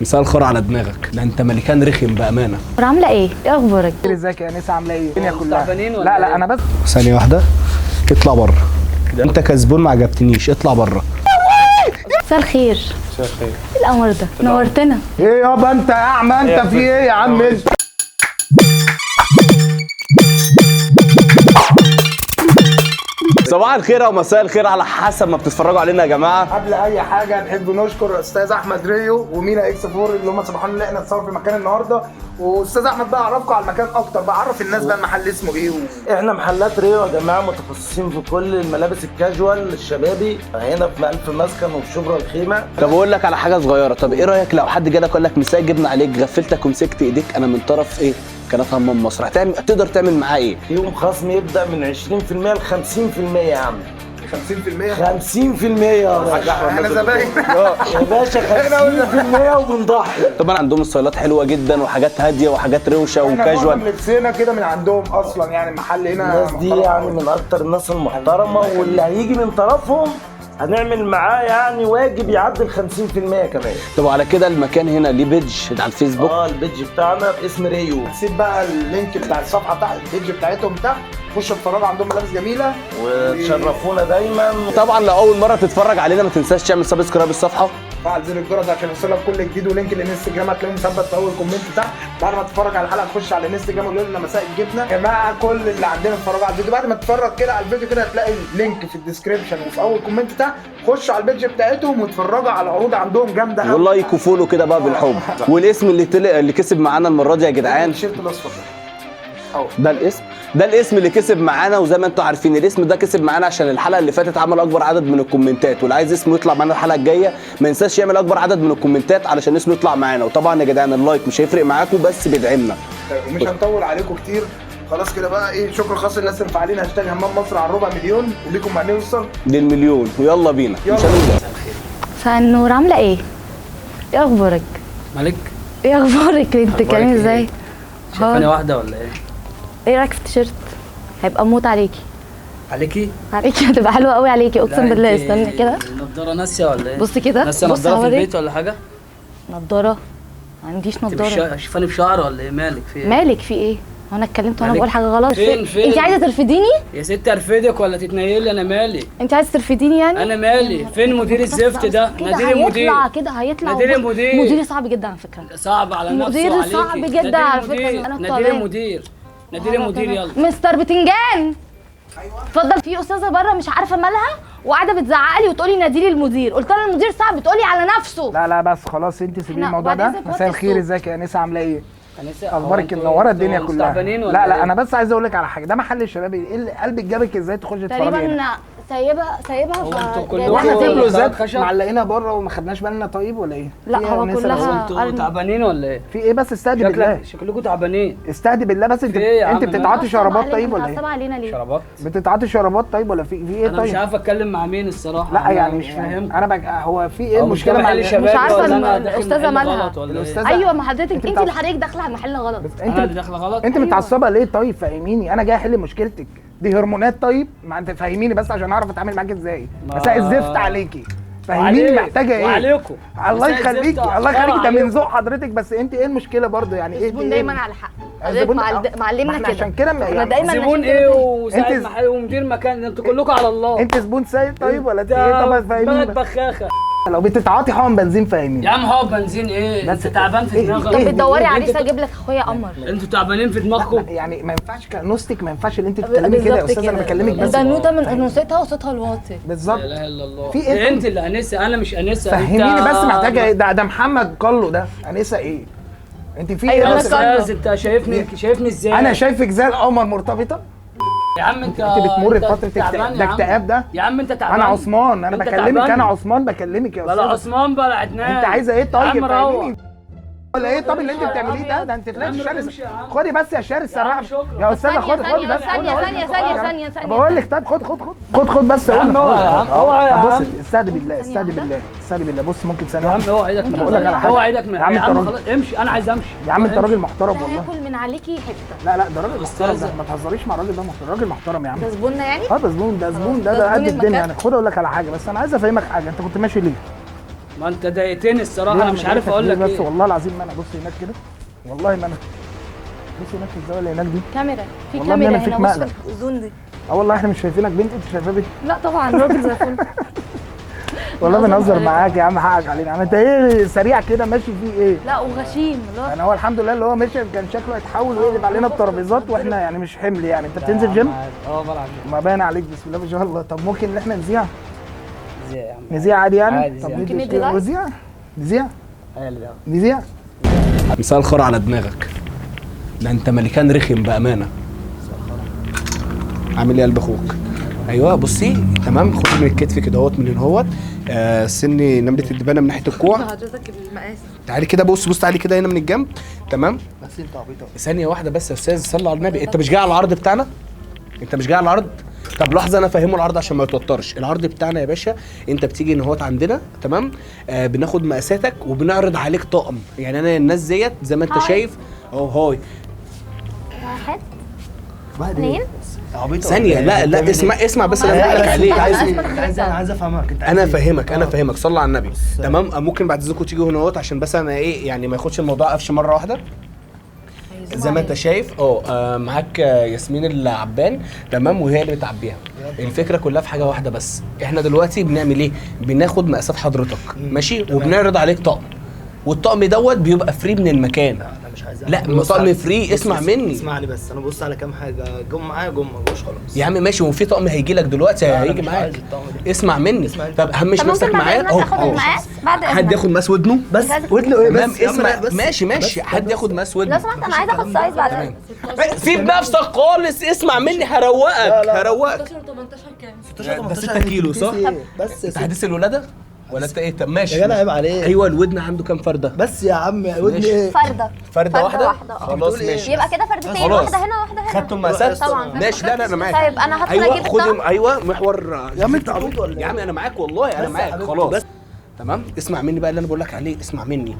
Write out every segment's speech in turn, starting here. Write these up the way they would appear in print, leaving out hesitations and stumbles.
مساء الخير على دماغك. ده انت ملكان رخم بامانه. عامله ايه اخبارك؟ ازيك يا انسه؟ عامله ايه؟ الدنيا كلها تعبانين ولا لا إيه؟ انا بس ثانيه واحده، اطلع بره. انت كسبون ما عجبتنيش، اطلع بره. مساء الخير. مساء الخير. ايه القمر ده؟ نورتنا. ايه يابا انت يا اعمى؟ انت في ايه يا عم انت؟ صباح الخير او مساء الخير على حسب ما بتتفرجوا علينا يا جماعه. قبل اي حاجه نحب نشكر استاذ احمد ريو ومينا اكس 4 اللي هم سمحوا لنا ان احنا نتصور في المكان النهارده. واستاذ احمد بقى عرفكم على المكان اكتر، بقى عرف الناس بقى المحل اسمه ايه احنا محلات ريو يا جماعه، متخصصين في كل الملابس الكاجوال الشبابي هنا في ألف مسكن وفي شبرا الخيمه. طب اقول لك على حاجه صغيره، طب ايه رايك لو حد جالك قال لك مساء جبنا عليك، غفلتك ومسكت ايديك انا من طرف ايه قناه همام مصر، تقدر تعمل معاه ايه؟ يوم خصم يبدا من 20% ل 50% يا عم. 50%؟ 50% يا باشا. احنا زباين يا باشا 50% وبنضحي. طبعا عندهم ستايلات حلوه جدا وحاجات هاديه وحاجات روشه احنا وكاجوال. معظم لبسنا كده من عندهم اصلا، يعني المحل هنا الناس دي محترم يعني أوي. من اكتر الناس المحترمه، واللي هيجي من طرفهم هنعمل معاه يعني واجب يعدي ال 50% كمان. طب على كده المكان هنا ليه بيدج على الفيسبوك؟ البيدج بتاعنا باسم ريو. سيب بقى اللينك بتاع الصفحه بتاع البيج بتاعتهم تحت، خشوا اتفرجوا، عندهم ملابس جميله وتشرفونا دايما. طبعا لو اول مره تتفرج علينا ما تنساش تعمل سبسكرايب الصفحه، فعل زر الجرس عشان يوصلك كل جديد، ولينك الانستجرام هتلاقيه مثبت في اول كومنت تحت. بعد ما تتفرج على الحلقه تخش على الانستجرام وتقول لنا مساء الجبنه يا جماعه. كل اللي عندنا اتفرجوا على الفيديو، بعد ما تتفرج كده على الفيديو كده هتلاقي لينك في الديسكربشن وفي اول كومنت تحت، خشوا على البيج بتاعتهم واتفرجوا على العروض عندهم جامده قوي. واللايك وفولو كده بقى بالحب. والاسم اللي كسب معانا المره دي يا جدعان، التيشيرت الاصفر ده الاسم اللي كسب معانا. وزي ما انتم عارفين الاسم ده كسب معانا عشان الحلقه اللي فاتت عمل اكبر عدد من الكومنتات، واللي عايز اسمه يطلع معانا الحلقه الجايه ما ينساش يعمل اكبر عدد من الكومنتات علشان اسمه يطلع معانا. وطبعا يا جدعان اللايك مش هيفرق معاكم بس بيدعمنا. ومش هنطول عليكم كتير، خلاص كده بقى. ايه، شكر خاص للناس اللي فعالين هاشتاج همام مصر على الربع مليون، وليكم مع نوصل للمليون ويلا بينا. يلا. مش هنبدا. مساء النور. عامله ايه؟ ايه اخبارك؟ مالك؟ ايه اخبارك؟ انت كمان إيه؟ ازاي؟ شايفاني واحده ولا ايه؟ ايه رايك في التيشيرت؟ هيبقى موت عليكي. عليكي؟ هتبقى حلوه قوي عليكي اقسم لا، بالله. انت استنى كده، النضاره ناسيه ولا ايه؟ بص كده، ناسيه بص نضاره في هوريك. البيت ولا حاجه؟ نضاره؟ ما عنديش انت نضاره. شايفاني بشعر ولا ايه؟ مالك في ايه؟ مالك في ايه؟ هو انا اتكلمت وانا مالك؟ بقول حاجه غلط؟ فين؟ انت عايزه ترفديني؟ يا ست ارفدك ولا تتنيلي؟ انا مالي؟ انت عايزه ترفديني يعني؟ انا مالي؟ فين مدير الزفت ده؟ كده نادر المدير. هيطلع كده هيطلع. نادر المدير. مدير صعب جدا على فكره. صعب على نفسه مدير وعليكي. صعب جدا نادر على المدير. فكرة. أنا نادر تعبان. المدير. نادر المدير يلا. مستر بتنجان. اتفضل. في استاذه بره مش عارفه مالها وقاعده بتزعق لي وتقولي ناديلي المدير، قلت لها المدير صعب بتقولي على نفسه. لا لا بس خلاص انت سيبي احنا الموضوع ده. وبعدين زي مساء وطي الخير، الصوت. ازيك يا انسه؟ عامله ايه؟ أنسة، اخبارك هو منوره الدنيا انتوا كلها. مستعبانين ولا لا لا إيه؟ انا بس عايز اقول لك على حاجه، ده محل الشباب. ايه اللي قلبك جابك ازاي تخش تتفرجي هنا؟ تقريبا سايبها هو انتوا ف كلكم واحنا كله تبلو ذات خشب؟ معلقينها بره وما خدناش بالنا طيب ولا ايه؟ لا، في إيه يا هو أنسة؟ كلها- انتوا أرمي. تعبانين ولا ايه؟ في ايه بس؟ استهدي بالله، شكلكم تعبانين. استهدي بالله بس. انت في إيه يا انت عم؟ بتتعاطي شرابات طيب ولا متعصبه ايه؟ علينا ليه؟ شرابات؟ بتتعاطي شرابات طيب ولا في ايه انا مش طيب؟ عارف اتكلم مع مين الصراحه. لا أنا يعني مش فاهم. انا هو في ايه أو المشكله مش مع محل شباب مش عارفة ولا أنا الم- داخل الأستاذة محل مالها. غلط ولا إيه؟ الأستاذة- ايوه، ما حضرتك انت انت اللي حضرتك داخله على محل غلط. انا اللي انت داخله غلط. انت متعصبه ليه طيب؟ فهميني، انا جاي احل مشكلتك دي. هرمونات طيب؟ ما انت فهميني بس عشان اعرف اتعامل معاك ازاي. مساء الزفت عليكي، فهميني وعليك. محتاجه ايه؟ وعليكم. الله مساء يخليكي، الزفت الله يخليكي، ده عليكم. من ذوق حضرتك. بس انت ايه المشكله برضه يعني؟ ايه الزبون دايما على حق. حضرتك الزبون- معلمنا ما احنا كده. عشان كده احنا يعني دايما زبون ماشيين ايه كده. وساعد انت- محل ومدير مكان؟ انتوا كلكم على الله. انت زبون سيد طيب ولا ده ايه؟ طب فهميني بلد بس. بخاخه. لو بتتعاطي حقن بنزين فهميني. يا عم هو بنزين ايه؟ بس انت تعبان في ايه- دماغك. ايه- طب بتدوري ايه- عريس اجيب لك اخويا قمر. انتوا تعبانين في دماغكم. يعني ما ينفعش كنوستك، ما ينفعش اللي انت بتتكلمي كده يا استاذ. انا بكلمك بس البنوته من انوثتها وصوتها الواطي. بالظبط. لا اله الا الله. في ايه ده انت اللي انسه، انا مش انسه. فهميني بس محتاجه ايه؟ ده محمد قالو ده انسه ايه؟ انت في أيوة، ايه أنا بس؟ قالو. استاذ انت شايفني ازاي؟ انا شايفك زي القمر مرتبطه. يا عم انت بتمر انت بفتره تعبان ده يا عم. اكتئاب ده. يا عم انت تعبان. انا عثمان، انا انت بكلمك، تعبان. انا عثمان بكلمك يا بلا استاذ. عثمان بلا عدنان. انت عايزه ايه يا طيب؟ عم روح. فهميني ولا ايه؟ طب اللي انت بتعمليه ده انت يا طلعت عم شرس. امشي يا عم. خدي بس يا شرس يا عم صراحه شكرا. يا استاذه. خد بس. ثانية. بقول لك طيب خد بس. يا عم اوعى يا عم، اوعى يا بص عم. استهدي بالله. بص ممكن ثانيه يا عم واحدة؟ اوعى ايدك من بقول لك على حاجة. اوعى ايدك من يا عم يا انت عم راجل. خلاص امشي، انا عايز امشي. يا عم انت راجل محترم والله. هاكل من عليكي حته. لا ده راجل محترم، أستاذة. ده ما تهزريش مع الراجل ده. راجل محترم يا عم. ده زبوننا يعني؟ ده زبون ده ده زبون قد المكان. الدنيا يعني. خد اقول لك على حاجه، بس انا عايز افهمك حاجه. انت كنت ماشي ليه؟ ما انت ضايقتني الصراحه، انا مش عارف اقول لك بس ايه. والله العظيم ما انا بص هناك كده، والله ما انا بص هناك في الزاويه اللي هناك دي. كاميرا، في والله كاميرا ما أنا فيك هنا. بص مقلب. في الزون دي. اه والله احنا مش شايفينك بنت، انت شايفاه بنت. لا طبعا راجل زي الفل. والله بنهزر بنهزر عليك. معاك يا عم، حقك علينا. عم انت ايه سريع كده ماشي فيه ايه؟ لا وغشيم لا. يعني هو الحمد لله اللي هو مشي كان شكله هيتحول ويقلب علينا الترابيزات، واحنا يعني مش حمل. يعني انت بتنزل جيم؟ بلعب جيم. ما باين عليك بسم الله ما شاء الله. طب ممكن ان احنا نذيع؟ ازاي يا عم؟ نذيع عادي يعني؟ عادي، طب نذيع. ممكن ندي لايك؟ نذيع؟ نذيع؟ عادي يا عم. نذيع؟ مساء الخير على دماغك. ده انت ملكان رخم بامانه. عامل ايه يا قلب اخوك؟ ايوه بصي تمام، خد من الكتف كده اهوت من هنا اهوت. سني نمله الدبانه من ناحيه الكوع. حضرتك المقاس. تعالي كده بص تعالي كده هنا من الجنب. تمام، بس انت عبيطه. ثانيه واحده بس يا استاذ، صلي على النبي. انت مش جاي على العرض بتاعنا؟ انت مش جاي على العرض؟ طب لحظه انا افهمه العرض عشان ما يتوترش. العرض بتاعنا يا باشا، انت بتيجي ان هوت عندنا تمام، بناخد مقاساتك وبنعرض عليك طقم. يعني انا الناس ديت زي ما انت هاي. شايف اهو. هاي واحد بعد اثنين. عبيطه. ثانيه، لا اسمع بس اللي انا عليه. انا عايز افهمك. انت انا فاهمك صلى على النبي. تمام، ممكن بعد اذنكم تيجوا هنا اهوت عشان بس انا ايه يعني ما ياخدش الموضوع قفش مره واحده. زي ما انت شايف معاك ياسمين العبان تمام، وهي اللي بتعبيها. الفكره كلها في حاجه واحده بس، احنا دلوقتي بنعمل ايه؟ بناخد مقاسات حضرتك ماشي، وبنعرض عليك طقم، والطقم دوت بيبقى فري من المكان. انا مش عايز لا طقم فري، اسمع مني. اسمعني بس، انا بص على كام حاجه جم معايا جم ما جوش خلاص. يا عم ماشي، وفي طقم هيجي لك دلوقتي هيجي مش معاك. عايز الطقم ده. اسمع مني. طب همش طب نفسك ممكن بعد معايا اذنك اخد المقاس بعد حد اذنك. ياخد مقاس ودنه بس ودنه ايه تمام. بس يا عم، اسمع لا بس. ماشي حد ياخد مقاس ودنه. لو سمحت انا عايزه اخد سايز بعد اذنك. سيب نفسك خالص، اسمع مني هروقك. 18 كام؟ ده 6 كيلو صح؟ بس انت حديث الولاده ولا انت ايه؟ طب ماشي. يا جدع عيب عليك. ايوه الودن عنده كام فرده؟ بس يا عم ودني ماشي. ايه؟ فرده واحده واحده. خلاص ماشي. يبقى كده فردتين، خلاص. واحده هنا واحده هنا. خدتوا المقاسات؟ طبعا ماشي. لا انا معاك. طيب انا هدخل ايوه اجيب خد الطقم. ايوه محور. يا عم انت عبيط ولا يا ايه؟ عم انا معاك والله انا بس يا معاك حبيبي، خلاص. بس. تمام، اسمع مني بقى اللي انا بقول لك عليه. اسمع مني،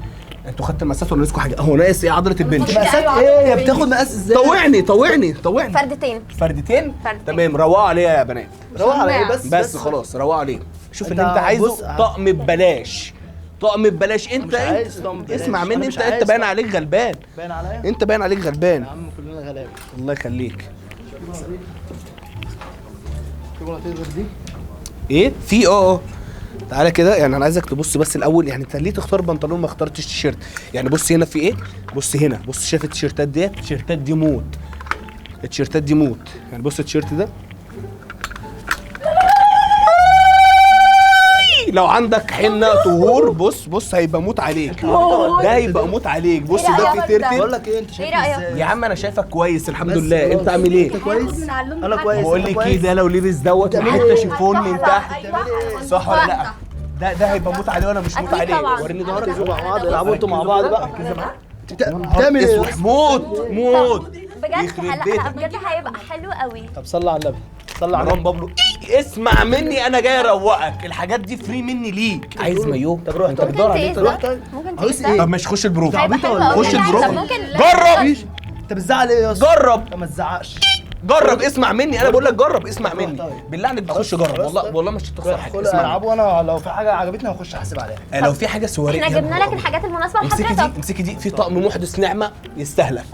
انتوا خدتوا المقاسات ولا ناقصكم حاجه؟ اهو ناقص ايه؟ عضله البنش. مقاسات ايه؟ يا بتاخد مقاس ازاي؟ طوعني فردتين. فردتين. فردتين. تمام، روقوا عليا يا بنات. روح على ايه بس خلاص روقوا عليه. شوف انت اللي انت بص، عايزه طقم ببلاش. طقم ببلاش. انت مش عايز طقم ببلاش. اسمع انا مني. مش انت عايز باين طقم. عليك غلبان. باين عليا؟ انت باين عليك غلبان. يا عم كلنا غلابه. الله يخليك. في مناطق غير دي؟ ايه في تعالى كده. يعني انا عايزك تبص بس الاول. يعني انت ليه تختار بنطلون ما اخترتش تيشيرت؟ يعني بص هنا في ايه؟ بص هنا، بص شايف التيشيرتات ديت؟ التيشيرتات دي موت. التيشيرتات دي موت. يعني بص التيشيرت ده لو عندك حنه طهور بص هيبقى موت عليك. ده هيبقى موت عليك. بص ايه ده رأيك في ده؟ بقول ترتر. لك ايه، انت شايف رأيك؟ ازاي؟ يا عم انا شايفك كويس الحمد بس لله. خلاص. انت عامل ايه؟ انت كويس؟ انا كويس. بقول أنا لك كويس. ايه، ده لو لبس دوت حته شيفون من تحت صح ولا لا؟ ده هيبقى موت عليه وانا مش موت أكيد عليه. طبعا. وريني ظهرك. مع بعض العبوا انتوا مع بعض بقى. بتعمل ايه؟ اسوح موت. بجد يخرب لا بيتك. بجد هيبقى حلو قوي. طب صلي على النبي، صلي على مروان النبي. بابلو اسمع مني، انا جاي اروقك. الحاجات دي فري مني ليك. عايز مايو؟ طب روح. انت طب بتدور عليه؟ ممكن روح تقيس طيب. ده؟ ممكن عاوز تقيس ايه؟ ده؟ طب ماشي خش البروف. هيبقى حلو قوي. خش البروف. طب ممكن جرب انت بتزعل ايه يا اسطى؟ جرب انت ما تزعقش. جرب. اسمع مني، انا بقول لك جرب. اسمع مني طيب. بالله عليك بخش جرب. والله مش هتخسر حاجه. خد اسمع العب، وانا لو في حاجه عجبتني هخش احاسب عليها. مني. لو في حاجه سواري احنا جبنا لك الحاجات المناسبه امسكي دي لحضرتك. امسكي دي. في طقم محدث نعمه يستهلك.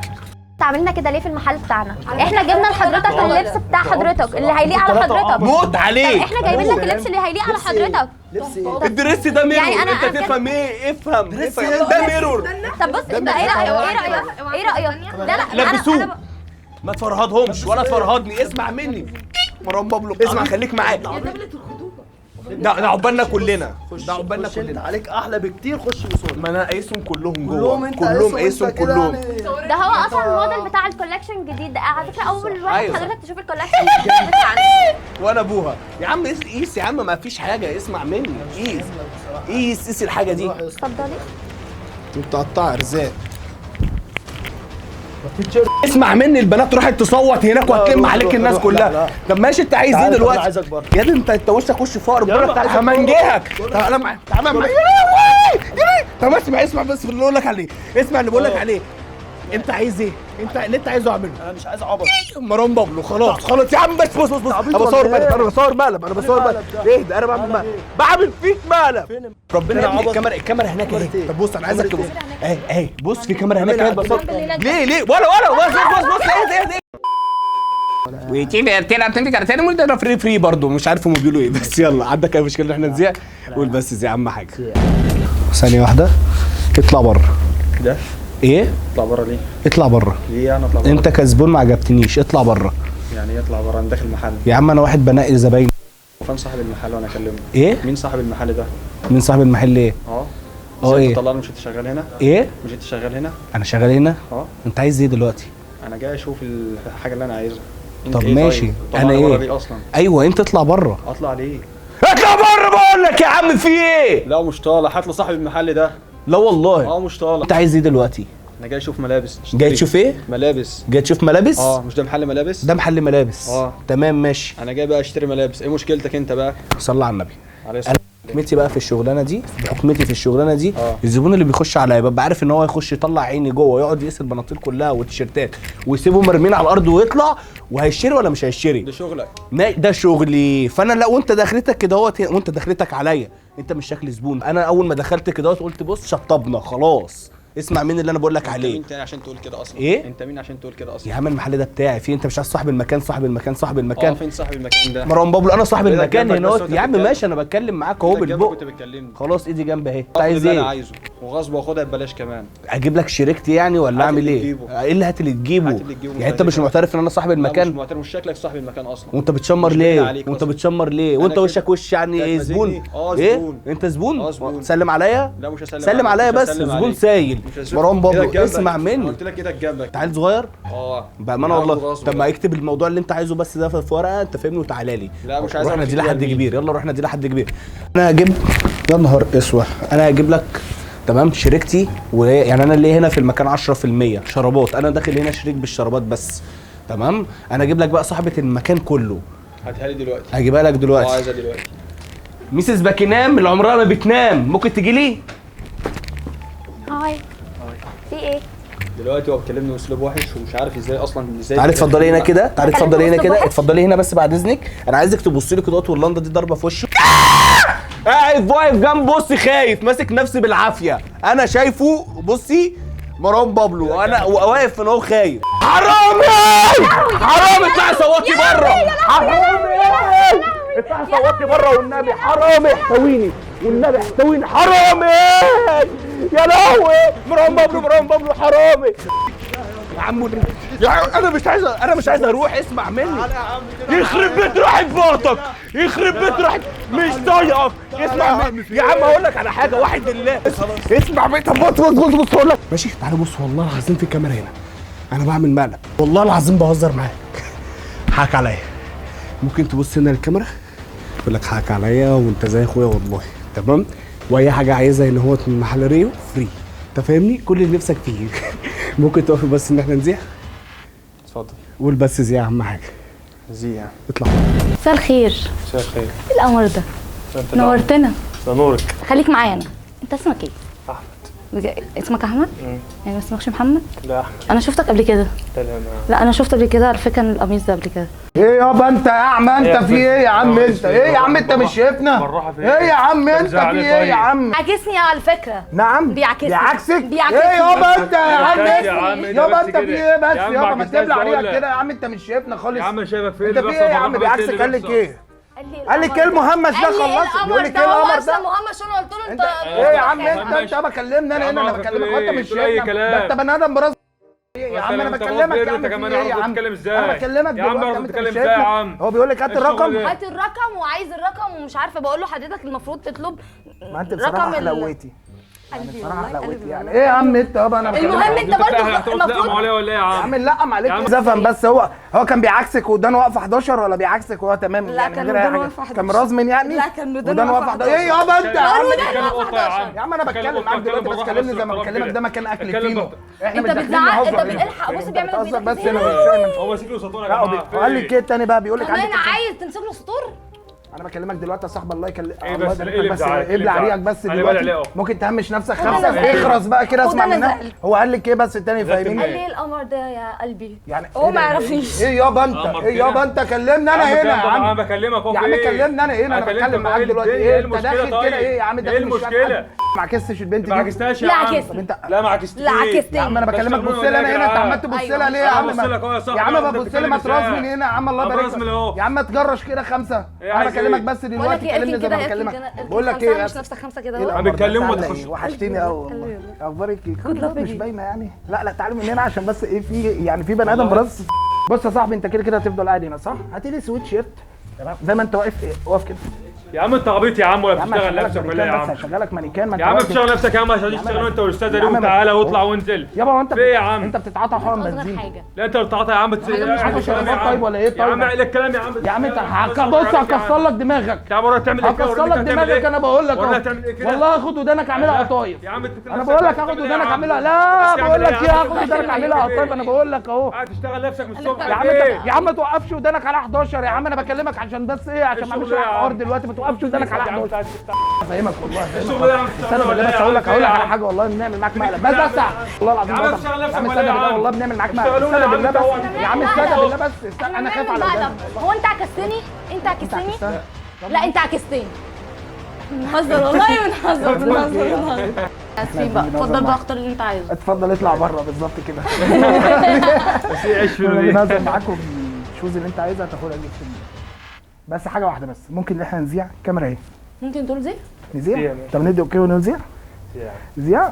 عملنا كده ليه في المحل بتاعنا؟ احنا جبنا لحضرتك اللبس بتاع حضرتك اللي هيليق على حضرتك. موت عليك. احنا جايبين لك اللبس اللي هيليق على حضرتك. لبس ايه؟ الدريس ده ميرور. يعني أنا انت أكد- تفهم ايه؟ افهم ده ميرور. طب بص انت ايه رايك؟ لا لبسوه. ما تفرهدهمش ولا تفرهدني. اسمع مني مروان بابلو. اسمع خليك معايا. ده عقبالنا كلنا. ده عقبالنا خش انت كلنا. عليك احلى بكتير، خش بصوت. ما انا قايسهم كلهم كلهم جوه. انت كلهم قايسهم قايسهم انت كده كلهم. يعني. ده هو اصلا الموديل بتاع الكولكشن الجديد ده. على فكره اول واحد أيوة. حضرتك تشوف الكولكشن الجديد بتاعنا. وانا ابوها يا عم. قيس يا عم، ما فيش حاجه. اسمع مني. قيس الحاجه دي. اتفضلي. انت قطع ارزاق. اسمع مني. البنات راحت تصوت هناك وهتلم روح، عليك روح، الناس روح. كلها. لا. طب ماشي انت عايز ايه تعالى، دلوقتي؟ انا عايزك بره. يا دي انت وشك وش فقر. يلا، بره عايزك همنجهك. تعالى معايا تعالى معايا. طب اسمع بس اللي بقول لك عليه. اسمع اللي بقول لك عليه. انت عايز ايه؟ انت اللي انت عايزه اعمله. انا مش عايز عبط. مروان بابلو خلاص يا عم. بس بص انا بصور مقلب، انا بصور مقلب، ايه ده؟ انا بعمل مقلب، بعمل فيك مقلب. ربنا يا ابني الكاميرا هناك اهي. طب بص انا عايزك تبص اهي بص في كاميرا هناك اهي بصور. ليه ولا بص ايه وتيجي تلعب تاني ممكن فري برضه، مش عارف هم بيقولوا ايه، بس يلا عندك اي مشكله ان احنا نذيع؟ قول بس زي اهم حاجه. ثانيه واحده، اطلع بره. ده ايه؟ اطلع بره ليه؟ اطلع بره. ليه انا اطلع بره؟ انت كسبان ما عجبتنيش، اطلع بره. يعني ايه اطلع بره؟ انا داخل محل يا عم انا واحد بنقي زباين. وفين صاحب المحل وانا اكلمه؟ ايه؟ مين صاحب المحل ده؟ مين صاحب المحل ايه؟ ايه؟ انت طلعني، مش انت شغال هنا؟ ايه؟ مش انت شغال هنا؟ انا شغال هنا؟ انت عايز ايه دلوقتي؟ انا جاي اشوف الحاجه اللي انا عايزها. طب إيه ماشي. طيب؟ انا بره ايه؟ ليه اصلا؟ ايوه انت اطلع بره. اطلع ليه؟ اطلع بره بقول لك يا عم، في ايه؟ لا مش طالع، هات له صاحب المحل ده. لا والله. مش طالع. انت عايز ايه دلوقتي؟ انا جاي اشوف ملابس. جاي تشوف ايه؟ ملابس. جاي تشوف ملابس؟ مش ده محل ملابس؟ ده محل ملابس. تمام ماشي. انا جاي بقى اشتري ملابس، ايه مشكلتك انت بقى؟ صلي على النبي. عليه الصلاه. حكمتي بقى في الشغلانه دي، الزبون اللي بيخش عليا ببقى عارف ان هو يخش يطلع عيني جوه، يقعد يقيس البناطيل كلها والتيشيرتات ويسيبهم مرمين على الارض ويطلع، وهيشتري ولا مش هيشتري؟ ده شغلك. ده شغلي. فانا لا، وانت دخلتك كده وانت دخلتك عليا، انت مش شكل زبون. انا اول ما دخلت كده قلت بص شطبنا خلاص. اسمع مين اللي انا بقول لك عليه. انت مين تاني عشان تقول كده اصلا؟ ايه؟ انت مين عشان تقول كده اصلا؟ يا عم المحل ده بتاعي، في انت مش عايز صاحب المكان؟ صاحب المكان. فين صاحب المكان ده؟ مروان بابلو. انا صاحب المكان هنا. يا عم بتتكلم. ماشي، انا بتكلم معاك اهو بالبق. كنت بتكلمني. خلاص ايدي جنب اهي. انت عايز اللي ايه؟ انا عايزه وغصب واخدها ببلاش كمان. اجيب لك شريكتي يعني ولا اعمل ايه؟ ايه اللي هات اللي تجيبه؟ يعني انت مش معترف ان انا صاحب المكان؟ مش معترف، مش شكلك صاحب المكان اصلا. وانت بتشمر ليه؟ وانت وشك وش يعني ايه؟ زبون؟ ايه؟ انت زبون؟ سلم عليا؟ لا مش هسلم. سلم عليا بس. زبون سايل. مروان بابلو اسمع مني. قلت لك ايدك جنبك. انت عيل صغير؟ بامانه والله. طب ما اكتب الموضوع اللي انت عايزه بس ده في ورقه، انت فاهمني، وتعالى لي. لا مش عايز. رحنا دي لحد كبير. يلا رحنا دي لحد كبير. انا هجيب، يا نهار اسود، انا هجيب لك تمام شريكتي، يعني انا اللي هنا في المكان 10% شرابات، انا داخل هنا شريك بالشرابات بس. تمام. انا اجيب لك بقى صاحبه المكان كله. هاتها لي دلوقتي. هجيبها لك دلوقتي. عايزها دلوقتي. ميسيس باكينام اللي عمرها ما بتنام، ممكن تجي لي؟ هاي. في ايه؟ دلوقتي هو بيكلمني باسلوب وحش ومش عارف ازاي تعالي اتفضلي هنا كده، اتفضلي هنا بس بعد اذنك. انا عايزك تبصي لي كده، واللندا دي ضربه في وشه. قاعد واقف جنب، بص خايف، ماسك نفسي بالعافيه. انا شايفه، بصي مروان بابلو، وانا واقف ان هو خايف. حرامي اطلعي صوتي بره. حرامي اطلعي صوتي بره والنبي. حرامي احتويني والنبي، احتويني. حرامي يا لهوي. مروان بابلو حرامي. يا عم انا مش عايز اروح. اسمع مني. يخرب بيت راحة بطك، يخرب بيت راحة، مش طايقك. اسمع مني يا عم، اقول لك على حاجه، واحد لله. اسمع مني. طب بص اقول لك ماشي. تعالى بص، والله العظيم في الكاميرا هنا انا بعمل مقلب، والله العظيم بهزر معاك. حاك عليا. ممكن تبص هنا للكاميرا؟ يقول لك حاك عليا وانت زي اخويا والله. تمام. واي حاجه عايزها ان هو من محل ريو فري. انت فاهمني؟ كل اللي نفسك فيه. ممكن تقف بس ان احنا نذيع؟ اتفضل. قول بس زيع اهم حاجه. زيع. اطلع. مساء الخير. مساء الخير. ايه القمر ده؟ نورتنا. ده نورك. خليك معايا. انت اسمك ايه؟ احمد. اسمك احمد؟ يعني ما اسمكش محمد؟ لا احمد. انا شفتك قبل كده. لا انا شفت قبل كده على فكره القميص ده قبل كده. ايه يابا انت يا عم؟ انت في ايه يا عم؟ انت ايه يا عم؟ انت مش شايفنا؟ ايه يا عم؟ انت في ايه يا عم؟ عاكسني على فكره. نعم. بيعكسك. ايه يابا انت يا عم؟ يابا انت في ايه بس؟ يابا يابا ما تبلع عليها كده يا عم. انت مش شايفنا خالص يا عم. شايفك فين؟ انت في ايه يا عم؟ بيعكسك قال لك ايه؟ قال لك ايه المهمش ده؟ خلص. بيقول لك ايه القمر ده؟ مهمش. انا قلت له انت ايه يا عم؟ انت بكلمني انا هنا، انا بكلمك وانت مش شايفنا. ده انت بني ادم براس. يا عم انا بكلمك يا عم. ايه يا عم؟ انا بكلمك يا عم. دلوقتي. بتتكلم ازاي يا عم؟ هو بيقول لك هات الرقم. هات الرقم وعايز الرقم ومش عارفه. بقول له حضرتك المفروض تطلب ما انت بصراحه حلوتي. قلبي بصراحه والله حلوتي قلبي يعني. والله. ايه يا عم انت يابا؟ انا بكلمك. المهم انت برضه المفروض عليه ولا ايه يا عم؟ عم نلقم عليك زفن بس. هو كان بيعكسك ودانه واقفه 11 ولا بيعكسك وهو تمام؟ لا يعني كان من غير اي ودانه حاجه. واقفة 11. كان مرازمن يعني؟ لا كان ودانه واقفه 11. ايه يابا انت يا عم؟ يا عم انا بتكلم معاك دلوقتي، بس كلمني زي ما بكلمك. ده مكان اكل فينو. احنا انت مش داخلين بتزعق. نهزر انت هنا. بتلحق. بص بيعمل بتهزر بايدك بس انا مش فاهم. هو ماسك له سطور يا لا جماعه. قال لي كده تاني بقى، بيقول لك كمان عندك عايز تمسك له سطور؟ انا بكلمك دلوقتي يا صاحبي، الله يكلمك. إيه الله بس يبارك إيه لك، بس اللي ابلع ريقك بس دلوقتي. ممكن تهمش نفسك خمسه. اخرس بقى كده، اسمع منها. هو قال لك ايه بس التاني فاهمين؟ قال لي ايه القمر ده يا قلبي؟ يعني هو ما يعرفنيش. ايه يابا انت؟ ايه يابا انت؟ كلمني انا هنا يا عم. انا بكلمك اهو. يا عم كلمني انا هنا، انا بتكلم معاك دلوقتي. ايه انت داخل كده ايه يا عم؟ ايه المشكله؟ ما عكستش البنت دي؟ ما عكستهاش يا لا عم. عكست. لا ما عكستش. لا عكست يا عم انا بكلمك بص لي انا هنا، انت عمال تبص لها ليه يا عم؟ يا عم ببص لي، ما تراس من هنا يا عم. الله يبارك لك يا عم، ما تجرش كده خمسه. انا بكلمك بس دلوقتي، كلمني زي ما بكلمك. بقول لك ايه، مش نفسك خمسه كده اهو. انا بتكلم وما تخش. وحشتيني قوي والله. اخبارك ايه؟ مش باينه يعني. لا تعالوا من هنا عشان بس ايه، في يعني في بني ادم برص. بص يا صاحبي، انت كده هتفضل قاعد هنا صح؟ هاتي لي سويت شيرت تمام زي ما انت واقف. واقف كده يا عم انت عبيط يا عم، ولا بتشتغل نفسك ولا يا عم؟ هشغلك مانيكان. ما يا عم بتشتغل نفسك يا عم عشان تشتغل انت والاستاذه دي، وتعالى واطلع وانزل. يابا هو انت في ايه يا عم؟ انت بتتعاطى حقن بنزين. لا انت بتتعاطى يا عم. طيب ولا ايه؟ يا عم اقلب الكلام يا عم. يا عم انت بص هكسر لك دماغك. يا عم تعمل ايه؟ هكسر لك دماغك انا بقول لك والله هتعمل ايه كده؟ والله هاخد ودانك اعملها قطايف. يا عم انا بقول لك هاخد ودانك اعملها. لا بقول لك ايه، هاخد ودانك اعملها قطايف. انا بقول لك اهو. هتشتغل نفسك من الصبح يا عم يا عم ما توقفش ودانك على 11 يا عم. انا بكلمك عشان بس ايه، عشان ما اعملش حوار دلوقتي. ما توقفش ودانك على 11. افهمك والله. استنى بس هقول لك على حاجه والله. بنعمل معاك مقلب بس اسع والله العظيم. يا عم استنى بالله والله بنعمل معاك مقلب. استنى بالله بس يا عم، استنى بالله بس. انا خايف على ودانك. هو انت عكستني؟ انت عكستني؟ لا انت عكستني. بنهزر والله، بنهزر. اسفين بقى. اتفضل بقى اختار اللي انت عايزه. اتفضل اطلع بره بالظبط كده. بس ايه عيش فينا دي؟ نازل معاكم الشوز اللي انت عايزها تاخدها جبت. بس حاجه واحده بس، ممكن ان احنا نذيع الكاميرا اهي. ممكن تقول زي؟ نذيع؟ طب ندي اوكي ونذيع؟ نذيع؟